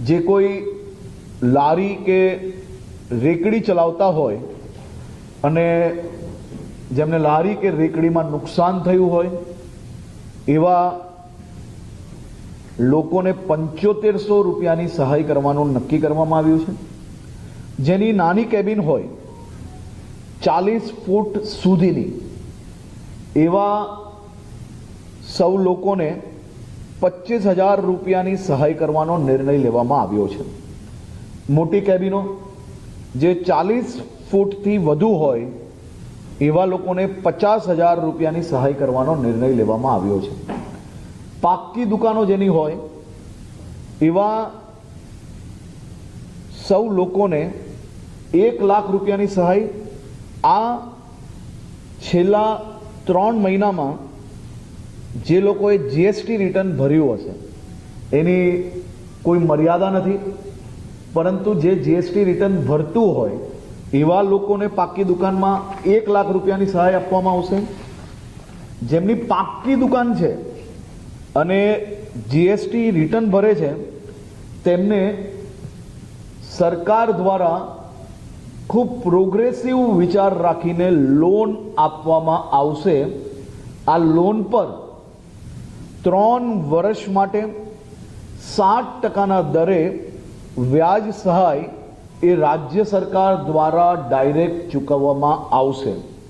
જે કોઈ લારી કે રેકડી ચલાવતા હોય અને જેમને લારી કે રેકડીમાં નુકસાન થયું હોય એવા લોકોને 7500 રૂપિયાની સહાય કરવાનું નક્કી કરવામાં આવ્યું છે, જેની નાની કેબિન હોય 40 ફૂટ સુધીની એવા સૌ લોકોને 25,000 રૂપિયાની સહાય કરવાનો નિર્ણય લેવામાં આવ્યો છે. મોટી કેબિનો જે 40 ફૂટથી વધુ હોય એવા લોકોને 50,000 રૂપિયાની સહાય કરવાનો નિર્ણય લેવામાં આવ્યો છે. પાક્કી દુકાનો જેની હોય એવા સૌ લોકોને 1 લાખ રૂપિયાની સહાય આ છેલ્લા 3 મહિનામાં જે લોકોએ જીએસટી રિટર્ન ભર્યું હશે એની કોઈ મર્યાદા નથી, પરંતુ જે જીએસટી રિટર્ન ભરતું હોય એવા લોકોને પાક્કી દુકાનમાં 1 લાખ રૂપિયાની સહાય આપવામાં આવશે. જેમની પાક્કી દુકાન છે અને જીએસટી રિટર્ન ભરે છે તેમને સરકાર દ્વારા ખૂબ પ્રોગ્રેસિવ વિચાર રાખીને લોન આપવામાં આવશે. આ લોન પર 3 વર્ષ માટે 7% દરે વ્યાજ સહાય એ રાજ્ય સરકાર દ્વારા ડાયરેક્ટ ચૂકવવામાં આવશે.